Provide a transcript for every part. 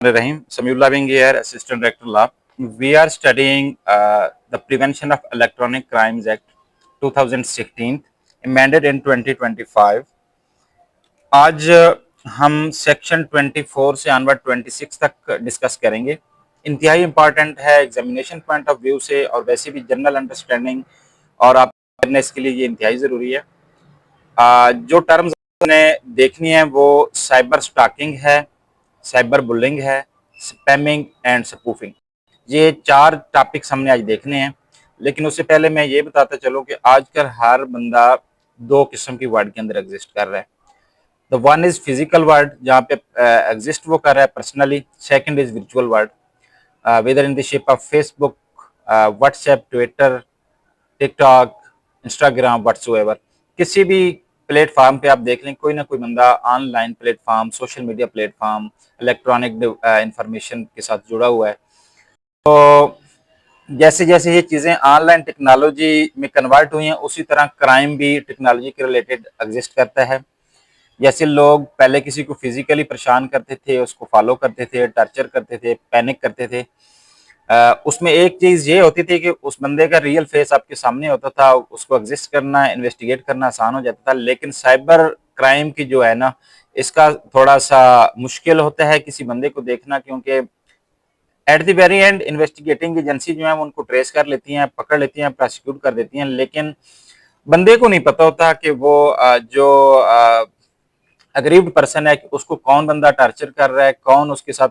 Rahim, Samiullah being here, Assistant Director Law. We are studying the Prevention of Electronic Crimes Act 2016, amended in 2025. आज हम section 24 से onward 26 तक discuss करेंगे। इंतहाई important है examination point of view से और वैसे भी जनरल अंडरस्टैंडिंग और आप अवेयरनेस के लिए ये इंतहाई ज़रूरी है। जो टर्म्स ने देखनी है वो साइबर स्टॉकिंग है, साइबर बुलिंग है, स्पैमिंग एंड स्पूफिंग। ये 4 टॉपिक्स हमने आज देखने हैं, लेकिन उससे पहले मैं ये बताता चलूँ कि आजकल हर बंदा 2 किस्म की वर्ड के अंदर एग्जिस्ट कर रहा है। The one is physical world, जहाँ पे एग्जिस्ट वो कर रहा है personally. Second is virtual world, whether in the shape of Facebook, WhatsApp, Twitter, TikTok, Instagram, whatsoever. किसी भी प्लेटफॉर्म पे आप देख लें, कोई ना कोई बंदा online platform, social media platform, electronic information के साथ जुड़ा हुआ है। तो जैसे जैसे ये चीज़ें ऑनलाइन टेक्नोलॉजी में कन्वर्ट हुई हैं, उसी तरह क्राइम भी टेक्नोलॉजी के रिलेटेड एग्जिस्ट करता है। जैसे लोग पहले किसी को फिजिकली परेशान करते थे, उसको फॉलो करते थे, टॉर्चर करते थे, पैनिक करते थे, उसमें एक चीज़ ये होती थी कि उस बंदे का रियल फेस आपके सामने होता था, उसको एग्जिस्ट करना, इन्वेस्टिगेट करना आसान हो जाता था। लेकिन साइबर क्राइम की जो है ना, इसका थोड़ा सा मुश्किल होता है किसी बंदे को देखना, क्योंकि at the very and investigating agency जो है उनको ट्रेस कर लेती हैं, पकड़ लेती हैं, प्रोसिक्यूट कर देती हैं, लेकिन बंदे को नहीं पता होता कि वो जो अग्रीव्ड पर्सन है, उसको कौन बंदा टॉर्चर कर रहा है, कौन उसके साथ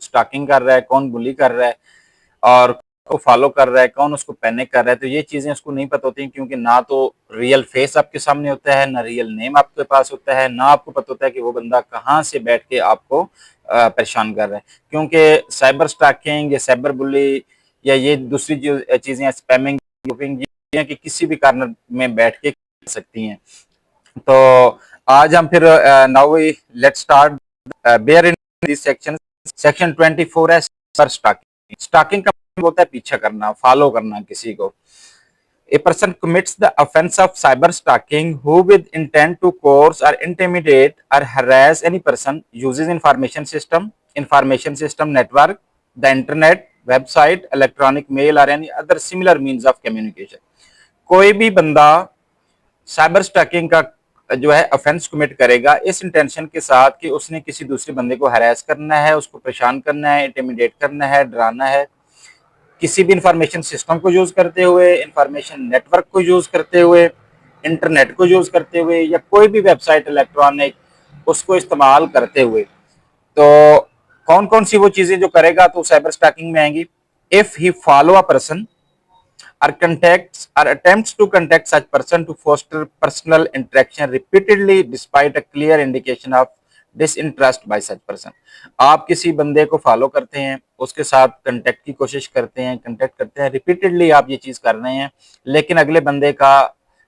स्टॉकिंग कर रहा है, कौन बुली कर रहा है और को फॉलो कर रहा है, कौन उसको पैनिक कर रहा है। तो ये चीजें उसको नहीं पता होती, क्योंकि ना तो रियल फेस आपके सामने होता है, ना रियल नेम आपके पास होता है, ना आपको पता होता है कि वो बंदा कहाँ से बैठ के आपको परेशान कर रहा है। क्योंकि साइबर स्टॉकिंग या साइबर बुली या ये दूसरी जो चीजें स्पैमिंग कि किसी भी कारण में बैठ के कर सकती हैं। तो आज हम फिर now we let's start bare in this section. Section 24 है साइबर स्टॉकिंग। स्टॉकिंग का मतलब होता है पीछा करना, फॉलो करना किसी को। A person commits the offense of cyber stalking who with intent to coerce or intimidate or harass any person uses information system network, the internet, website, electronic mail or any other similar means of communication। कोई भी बंदा cyber stalking का जो है offence commit करेगा इस intention के साथ कि उसने किसी दूसरे बंदे को हरास करना है, उसको परेशान करना है, इंटिमिडेट करना है, डराना है, किसी भी इंफॉर्मेशन सिस्टम को यूज करते हुए, इंफॉर्मेशन नेटवर्क को यूज करते हुए, इंटरनेट को यूज करते हुए, या कोई भी वेबसाइट इलेक्ट्रॉनिक उसको इस्तेमाल करते हुए। तो कौन कौन सी वो चीजें जो करेगा तो साइबर स्टॉकिंग में आएंगी। If he follow a person or contacts or attempts to contact such person to foster personal interaction repeatedly despite a clear indication of disinterest by such person। आप किसी बंदे को फॉलो करते हैं, उसके साथ कंटेक्ट की कोशिश करते हैं, कंटेक्ट करते हैं, रिपीटेडली आप ये चीज कर रहे हैं, लेकिन अगले बंदे का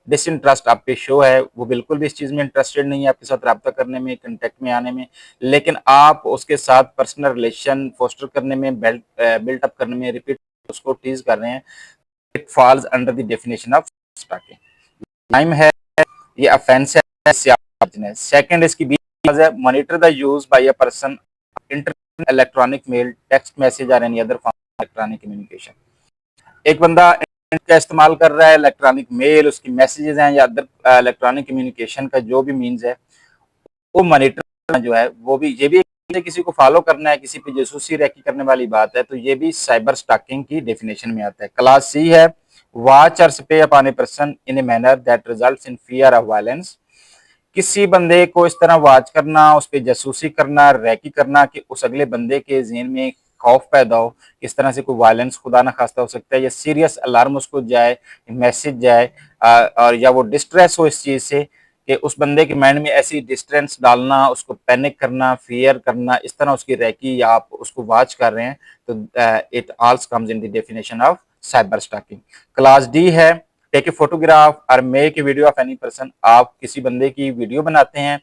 डिसइंटरेस्ट आप पे शो है, वो बिल्कुल भी इस चीज में इंटरेस्टेड नहीं है आपके साथ रब्ता करने में, कंटेक्ट में आने में, लेकिन आप उसके साथ पर्सनल रिलेशन फोस्टर करने में, बिल्ट अप करने में रिपीट उसको टीज कर रहे हैं। It falls under the definition of stalking। Crime है, ये ऑफेंस है। सेकंड इसकी बी है monitor the use by a person internet, electronic mail, text message और any other form electronic communication. एक बंदा इंटरनेट का इस्तेमाल कर रहा है, इलेक्ट्रॉनिक मेल, उसकी मैसेजेस हैं या अदर इलेक्ट्रॉनिक कम्युनिकेशन का जो भी मीन्स है, वो मॉनिटर जो है वो भी, ये भी किसी को फॉलो करना है, किसी पे जासूसी रैकी करने वाली बात है, तो ये भी साइबर स्टॉकिंग की डेफिनेशन में आता है। क्लास सी है वॉच और spray upon a person in a manner that results in fear of violence. किसी बंदे को इस तरह वॉच करना, उस पर जासूसी करना, रैकी करना कि उस अगले बंदे के ज़हन में खौफ पैदा हो, इस तरह से कोई वायलेंस खुदा ना खास्ता हो सकता है, या सीरियस अलार्म उसको जाए, मैसेज जाए, और या वो डिस्ट्रेस हो इस चीज़ से कि उस बंदे के माइंड में ऐसी डिस्ट्रेंस डालना, उसको पैनिक करना, फियर करना, इस तरह उसकी रैकी या आप उसको वॉच कर रहे हैं, तो it also comes in the definition of cyber stalking. Class D है टेक ए फोटोग्राफ और make a video of any person. आप किसी बंदे की वीडियो बनाते हैं,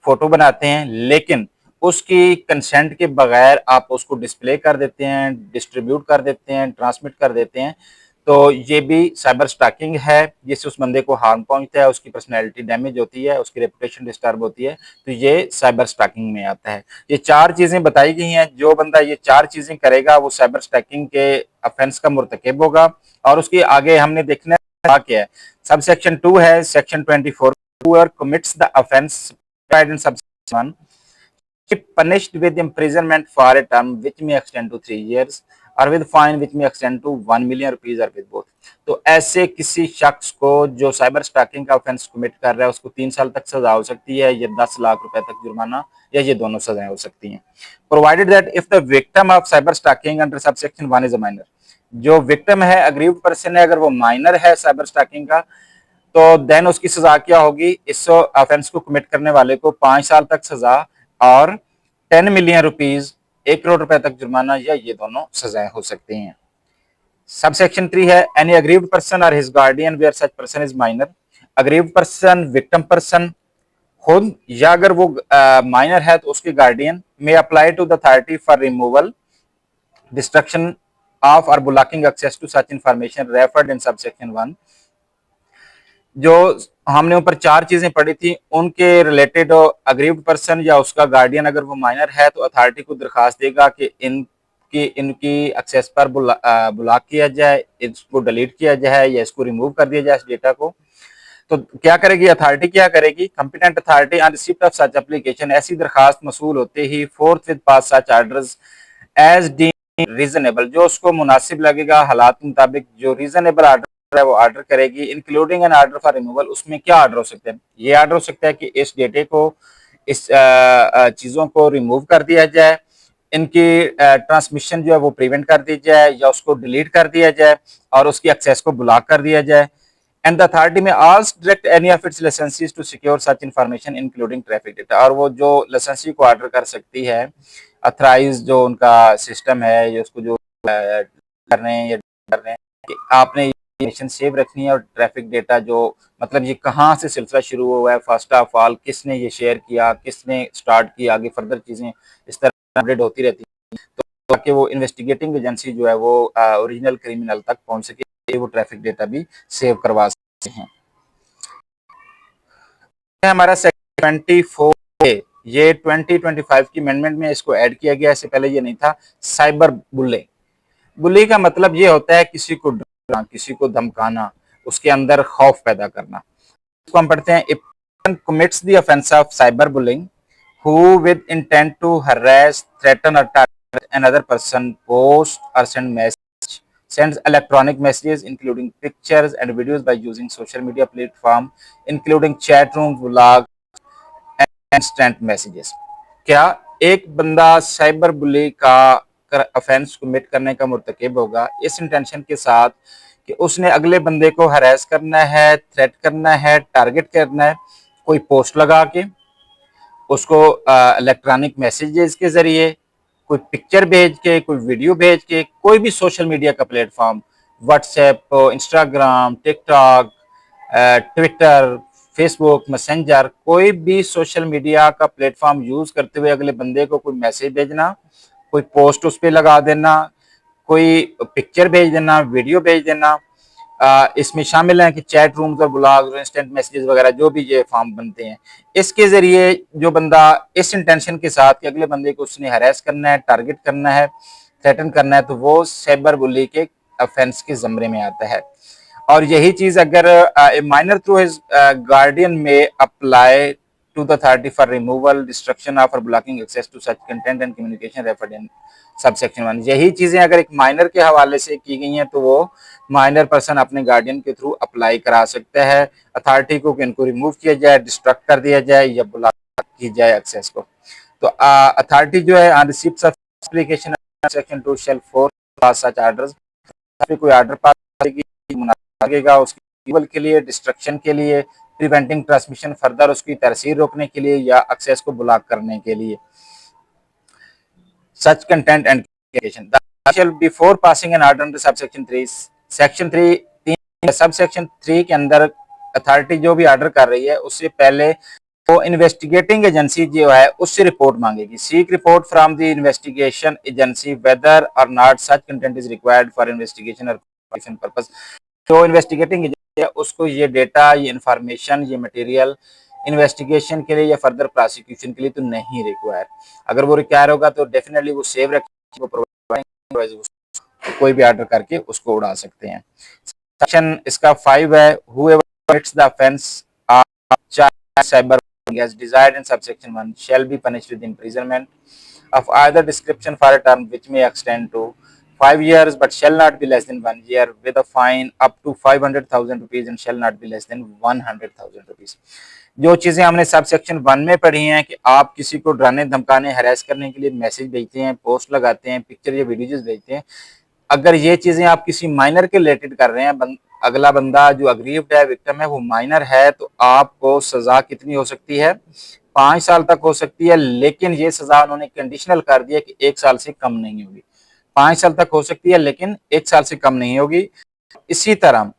फोटो बनाते हैं, लेकिन उसकी कंसेंट के बगैर आप उसको डिस्प्ले कर देते हैं, डिस्ट्रीब्यूट कर देते हैं, ट्रांसमिट कर देते हैं, तो ये भी साइबर स्टॉकिंग है, जिससे उस बंदे को हार्म पहुंचता है, उसकी पर्सनैलिटी डैमेज होती है, उसकी रेपुटेशन डिस्टर्ब होती है, तो ये साइबर स्टॉकिंग में आता है। ये 4 चीज़ें बताई गई हैं, जो बंदा ये 4 चीज़ें करेगा वो साइबर स्टॉकिंग के ऑफेंस का मुर्तकिब होगा। और उसके आगे हमने देखना है क्या है। सब सेक्शन 2 है, section 24 whoever commits the offence prescribed in subsection 1 be punished with imprisonment for a term which may extend to 3 years और with fine which may extend to 1 million rupees or with both। तो ऐसे किसी शख्स को जो cyber stalking का offence commit कर रहा है उसको 3 साल तक सजा हो सकती है या 10 लाख रुपए तक जुर्माना या ये दोनों सजाएं हो सकती हैं। Provided that if the victim of cyber stalking under subsection 1 is a minor, जो विक्टिम है अग्रीव्ड पर्सन है, अगर वो माइनर है साइबर स्टॉकिंग का, तो देन उसकी सजा क्या होगी, इस ऑफेंस को कमिट करने वाले को 5 साल तक सजा और 10 मिलियन रुपीज 1 करोड़ रुपए तक जुर्माना या ये दोनों सजाएं हो सकती हैं। सबसेक्शन 3 है एनी अग्रीव्ड पर्सन और his guardian where such person is minor, aggrieved person victim person खुद या अगर वो माइनर है तो उसके guardian may apply to the authority for removal destruction of or blocking access to such information referred in subsection 1। जो हमने ऊपर 4 चीजें पढ़ी थी उनके रिलेटेड अग्रीव्ड पर्सन या उसका गार्डियन अगर वो माइनर है तो अथॉरिटी को दरखास्त देगा कि इनकी एक्सेस पर ब्लॉक किया जाए, इसको डिलीट किया जाए या इसको रिमूव कर दिया जाए इस डेटा को। तो क्या करेगी अथॉरिटी, क्या करेगी, competent authority on receipt of such application, ऐसी दरखास्त मसूल होते ही forthwith pass such orders as deemed reasonable, जो उसको मुनासिब लगेगा हालात के मुताबिक जो रीजनेबल ऑर्डर है वो ऑर्डर करेगी, including an order for removal. उसमें क्या ऑर्डर हो सकते हैं, ये ऑर्डर हो सकता है कि इस डेटे को, इस चीजों को रिमूव कर दिया जाए, इनकी ट्रांसमिशन जो है वो प्रिवेंट कर दी जाए या उसको डिलीट कर दिया जाए और उसकी एक्सेस को ब्लॉक कर दिया जाए। And the authority may ask direct any of its licensees to secure such information including traffic data, और वो जो लाइसेंसी को ऑर्डर कर सकती है, अथराइज जो उनका सिस्टम है या उसको जो कर रहे हैं या कर रहे हैं कि आपने इंफॉर्मेशन सेव रखनी है और ट्रैफिक डेटा जो मतलब ये कहाँ से सिलसिला शुरू हुआ है, फर्स्ट ऑफ ऑल किसने ये शेयर किया, किसने स्टार्ट किया, आगे फर्दर चीजें इस तरह अपडेट होती रहती है, तो ताकि वो इन्वेस्टिगेटिंग एजेंसी जो है वो ओरिजिनल क्रिमिनल तक पहुंच सके, वो ट्रैफिक डेटा भी सेव करवा सकते हैं। हमारा सेक्शन 24 ये 2025 की अमेंडमेंट में इसको ऐड किया गया, इससे पहले ये नहीं था। साइबर बुलिंग, बुली का मतलब ये होता है किसी को डराना, किसी को धमकाना, उसके अंदर खौफ पैदा करना। इसको हम पढ़ते हैं, if commits the offense of cyberbullying who with intent to harass, threaten or target another person post or sends electronic messages including pictures and videos by using social media platform including chat rooms, blog and instant messages। क्या एक बंदा cyber bully का offence commit करने का मुर्तकिब होगा इस intention के साथ कि उसने अगले बंदे को हरास करना है, थ्रेट करना है, टारगेट करना है, कोई पोस्ट लगा के, उसको इलेक्ट्रॉनिक मैसेजेस के जरिए, कोई पिक्चर भेज के, कोई वीडियो भेज के, कोई भी सोशल मीडिया का platform, WhatsApp, Instagram, TikTok, Twitter, Facebook, messenger, कोई भी सोशल मीडिया का प्लेटफॉर्म यूज करते हुए अगले बंदे को कोई मैसेज भेजना, कोई पोस्ट उस पर लगा देना, कोई पिक्चर भेज देना, वीडियो भेज देना, इसमें शामिल है कि चैट रूम्स और ब्लॉग्स, इंस्टेंट मैसेजेस वगैरह जो भी ये फॉर्म बनते हैं, इसके जरिए जो बंदा इस इंटेंशन के साथ कि अगले बंदे को उसने हरास करना है, टारगेट करना है, थ्रेटन करना है, तो वो साइबर बुली के ऑफेंस के जमरे में आता है। और यही चीज अगर minor through his guardian may apply to the authority for removal, destruction of or blocking access to such content and communication referred in subsection 1। यही चीजें अगर एक माइनर के हवाले से की गई हैं तो वो माइनर पर्सन अपने गार्डियन के थ्रू अप्लाई करा सकता है अथॉरिटी को कि इनको रिमूव किया जाए, डिस्ट्रक्ट कर दिया जाए या ब्लॉक की जाए एक्सेस को। तो अथॉरिटी जो है on receipt of application section 2 shall 4 pass such orders, कोई ऑर्डर पास करेगा उसकी के लिए, डिस्ट्रक्शन के लिए, प्रिवेंटिंग ट्रांसमिशन फर्दर, उसकी तरसीर रोकने के लिए या एक्सेस को ब्लॉक करने के लिए। Such content and communication shall before passing an order under subsection 3 section 3 subsection 3 के अंदर अथॉरिटी जो भी ऑर्डर कर रही है उससे पहले वो इन्वेस्टिगेटिंग एजेंसी जो है उससे रिपोर्ट मांगेगी। Seek report from the investigation agency whether or not such content is required for investigation or purpose. तो इन्वेस्टिगेटिंग एजेंसी है उसको ये डेटा, ये इंफॉर्मेशन, ये मटेरियल इन्वेस्टिगेशन के लिए या फर्दर प्रोसिक्यूशन के लिए तो नहीं रिक्वायर। अगर वो रिक्वायर होगा तो डेफिनेटली वो सेव रखेंगे, कोई भी ऑर्डर करके उसको उड़ा सकते हैं। सेक्शन इसका 5 है, whoever commits the offense of child cyberbullying as desired in subsection 1 shall be punished with imprisonment of either description for a term which may extend to 5 years but shall not be less than 1 year with a fine up to 500,000 rupees and shall not be less than 100,000 rupees। जो चीजें हमने sub section 1 में पढ़ी हैं कि आप किसी को डराने धमकाने हरास करने के लिए मैसेज भेजते हैं, पोस्ट लगाते हैं, पिक्चर या वीडियोज भेजते हैं, अगर ये चीजें आप किसी माइनर के रिलेटेड कर रहे हैं, अगला बंदा जो अग्रीव्ड है, विक्टिम है, वो माइनर है, तो आपको सजा कितनी हो सकती है? 5 साल तक हो सकती है। लेकिन ये सजा उन्होंने कंडीशनल कर दिया कि 1 साल से कम नहीं होगी। 5 साल तक हो सकती है लेकिन 1 साल से कम नहीं होगी। इसी तरह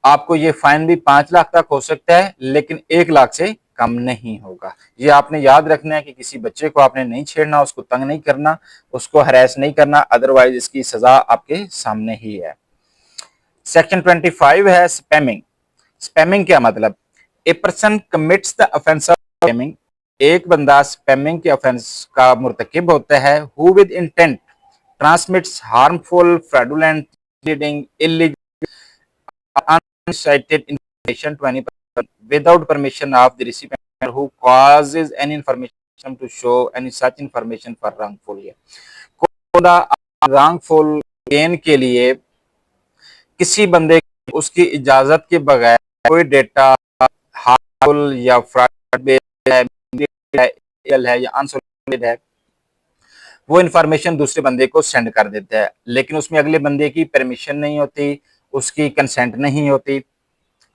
आपको ये फाइन भी 5 लाख तक हो सकता है लेकिन 1 लाख से कम नहीं होगा। ये आपने याद रखना है कि किसी बच्चे को आपने नहीं छेड़ना, उसको तंग नहीं करना, उसको हरास नहीं करना, अदरवाइज इसकी सजा आपके सामने ही है। सेक्शन 25 है स्पैमिंग। स्पैमिंग क्या मतलब? A person commits the offence of spamming, एक बंदा स्पैमिंग के ऑफेंस का मुर्तकिब होता है, who with intent transmits harmful, fraudulent, misleading, illegal, uncited information to any person without permission of the recipient who causes any information to show any such information for wrongful wrongful gain के लिए किसी बंदे उसकी इजाजत के बगैर कोई data harmful या फ्रॉड है या अनसोलिसिटेड है, वो इन्फॉर्मेशन दूसरे बंदे को सेंड कर देता है, लेकिन उसमें अगले बंदे की परमिशन नहीं होती, उसकी कंसेंट नहीं होती,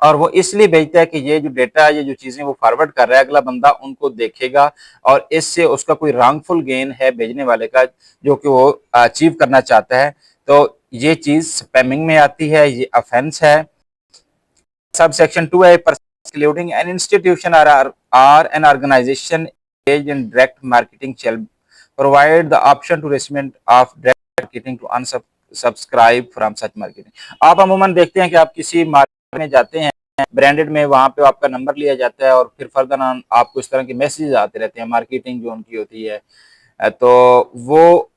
और वो इसलिए भेजता है कि ये जो डेटा, ये जो चीजें वो फॉरवर्ड कर रहा है, अगला बंदा उनको देखेगा और इससे उसका कोई रॉन्गफुल गेन है भेजने वाले का जो कि वो अचीव करना चाहता है, तो ये चीज स्पैमिंग में आती है, ये ऑफेंस है। सब सेक्शन 2 है, including an institution or an organization engaged in direct marketing shall provide the option to recipient of direct marketing to unsubscribe from such marketing। आप अमूमन देखते हैं कि आप किसी मार्केट में जाते हैं ब्रांडेड में, वहां पे आपका नंबर लिया जाता है और फिर फर्दर आपको इस तरह के मैसेजेस आते रहते हैं, मार्केटिंग जो उनकी होती है, तो वो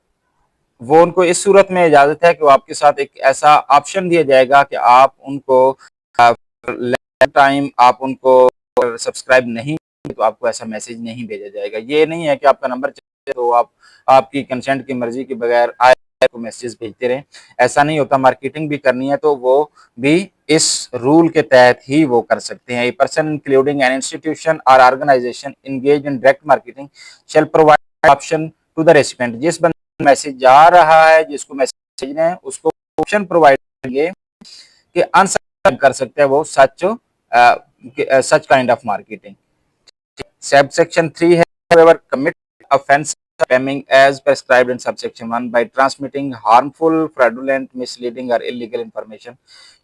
उनको इस सूरत में इजाजत है कि वो आपके साथ एक ऐसा ऑप्शन दिया जाएगा कि आप उनको टाइम आप उनको सब्सक्राइब नहीं तो आपको ऐसा मैसेज नहीं भेजा जाएगा। ये नहीं है कि आपका नंबर चाहिए तो आप आपकी कंसेंट की मर्जी के बगैर आए को मैसेज भेजते रहें, ऐसा नहीं होता। मार्केटिंग भी करनी है तो वो भी इस रूल के तहत ही वो कर सकते हैं। A person including an institution or organisation engaged in direct marketing shall provide option to the recipient, जिस बंदे मैसेज जा रहा है, जिसको मैसेज भेजना है, उसको ऑप्शन प्रोवाइड करेंगे कि अनसब्सक्राइब कर सकते हैं वो such kind of marketing। Subsection 3 है, whoever commit offense spamming as prescribed in subsection 1 by transmitting harmful, fraudulent, misleading or illegal information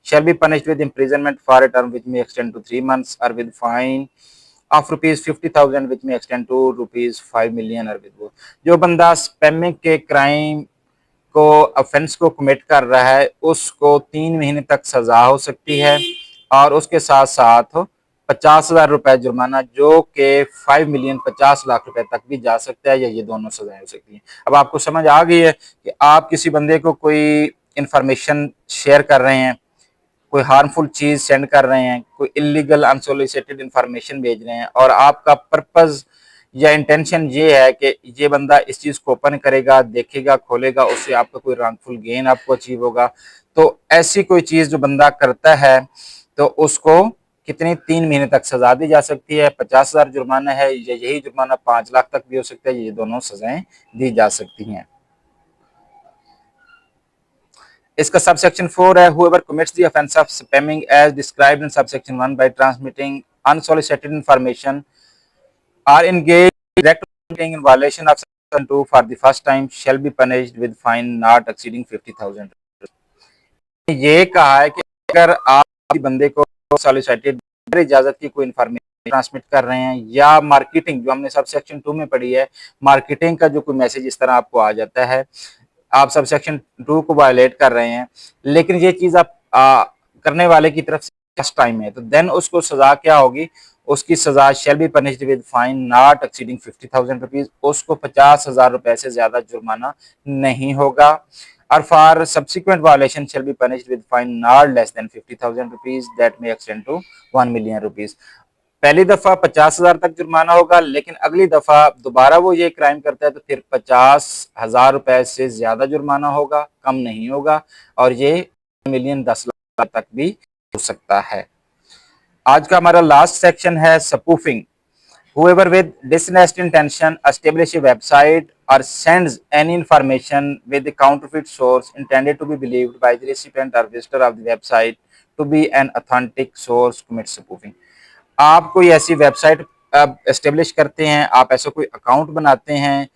shall be punished with imprisonment for a term which may extend to 3 months or with fine of rupees 50,000 which may extend to rupees 5 million or with जो बंदा spamming के crime को offence को commit कर रहा है उसको 3 महीने तक सजा हो सकती है और उसके साथ साथ 50,000 रुपए जुर्माना जो कि 5 मिलियन 50 लाख रुपए तक भी जा सकता है, या ये दोनों सजाएं हो सकती हैं। अब आपको समझ आ गई है कि आप किसी बंदे को कोई इंफॉर्मेशन शेयर कर रहे हैं, कोई हार्मफुल चीज सेंड कर रहे हैं, कोई इलीगल अनसोलिसिटेड इंफॉर्मेशन भेज रहे हैं और आपका पर्पस या इंटेंशन ये है कि ये बंदा इस चीज को ओपन करेगा, देखेगा, खोलेगा, उससे आपका कोई रॉन्गफुल गेन आपको अचीव होगा, तो ऐसी कोई चीज जो बंदा करता है तो उसको कितनी 3 महीने तक सजा दी जा सकती है, 50,000 जुर्माना है, या यही जुर्माना 5 लाख तक भी हो सकता है, ये दोनों सजाएं दी जा सकती हैं। इसका सबसेक्शन 4 है, whoever commits the offense of spamming as described in subsection 1 by transmitting unsolicited information or engaged in direct marketing in violation of section 2 for the first time shall be punished with fine not exceeding 50,000। ये कहा है कि अगर आप बंदे को solicited इजाजत की कोई इंफॉर्मेशन ट्रांसमिट कर रहे हैं या मार्केटिंग जो हमने सब सेक्शन 2 में पढ़ी है, मार्केटिंग का जो कोई मैसेज इस तरह आपको आ जाता है आप सब सेक्शन 2 को वायलेट कर रहे हैं, लेकिन ये चीज आप करने वाले की तरफ से फर्स्ट टाइम है, तो देन उसको सजा क्या होगी, उसकी सजा shall be punished with fine not exceeding 50,000 rupees, उसको 50,000 रुपए से ज्यादा जुर्माना नहीं होगा। और for subsequent violation shall be punished with fine not less than 50,000 rupees that may extend to 1 million rupees. पहली दफा 50,000 तक जुर्माना होगा, लेकिन अगली दफा दोबारा वो ये क्राइम करता है तो फिर 50,000 रुपए से ज्यादा जुर्माना होगा, कम नहीं होगा, और ये मिलियन 10 लाख तक भी हो सकता है। आज का हमारा लास्ट सेक्शन है spoofing. Whoever with dishonest intention establish a website or sends any information with the counterfeit source intended to be believed by the recipient or visitor of the website to be an authentic source commits spoofing। आप कोई ऐसी website establish करते हैं, आप ऐसा कोई account बनाते हैं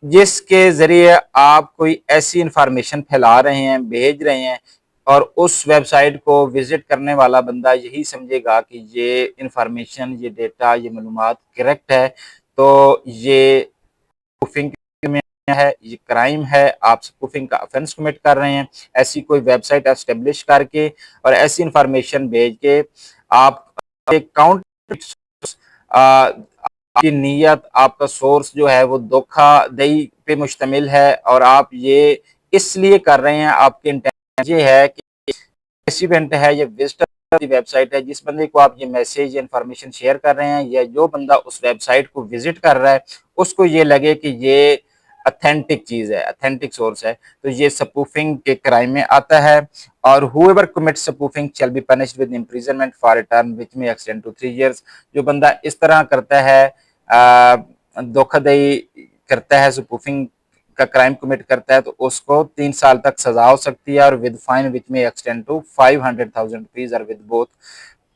जिसके जरिए आप कोई ऐसी इंफॉर्मेशन फैला रहे हैं, भेज रहे हैं, और उस वेबसाइट को विजिट करने वाला बंदा यही समझेगा कि ये इंफॉर्मेशन, ये डेटा, ये मालूमात करेक्ट है, तो ये स्पूफिंग में है, ये क्राइम है, आप स्पूफिंग का ऑफेंस कमिट कर रहे हैं। ऐसी कोई वेबसाइट एस्टेब्लिश करके और ऐसी इंफॉर्मेशन भेज के आप अकाउंट आपकी नीयत, आपका सोर्स जो है वो धोखाधड़ी पे मुश्तमिल है, और आप ये इसलिए कर रहे हैं, आपके इंटेंशन ये है कि रेसिपिएंट है, ये विजिटर की वेबसाइट है, जिस बंदे को आप ये मैसेज या इंफॉर्मेशन शेयर कर रहे हैं, या जो बंदा उस वेबसाइट को विजिट कर रहा है, उसको ये लगे कि ये अथेंटिक चीज है, अथेंटिक सोर्स है, तो ये स्पूफिंग के क्राइम में आता है। और whoever commits spoofing shall be punished with imprisonment for a term which may extend to 3 years। जो बंदा इस तरह करता है, धोखाधड़ी करता है, स्पूफिंग का क्राइम कमिट करता है, तो उसको 3 साल तक सजा हो सकती है, और विद फाइन विच में एक्सटेंड टू 500,000 रुपीज, और विद बोथ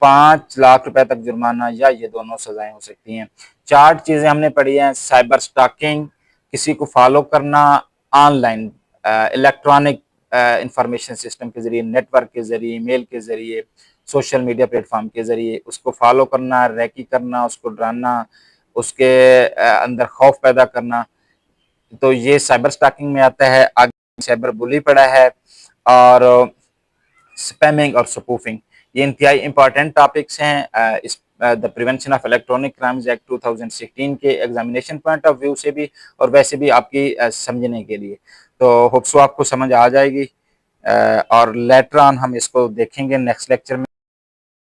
5 लाख रुपए तक जुर्माना, या ये दोनों सजाएं हो सकती हैं। 4 चीजें हमने पढ़ी हैं। साइबर स्टॉकिंग, किसी को फॉलो करना ऑनलाइन, इलेक्ट्रॉनिक इंफॉर्मेशन सिस्टम के जरिए, नेटवर्क के जरिए, ईमेल के जरिए, सोशल मीडिया प्लेटफॉर्म के जरिए उसको फॉलो करना, रैकी करना, उसको डराना, उसके अंदर खौफ पैदा करना, तो ये साइबर स्टॉकिंग में आता है। आगे साइबर बुली पड़ा है, और स्पैमिंग और स्पूफिंग, ये इंतहाई इंपॉर्टेंट टॉपिक्स हैं इस the prevention of electronic crimes act 2016 के एग्जामिनेशन पॉइंट ऑफ व्यू से भी, और वैसे भी आपकी समझने के लिए। तो होप सो आपको समझ आ जाएगी, और लेटर ऑन हम इसको देखेंगे नेक्स्ट लेक्चर में।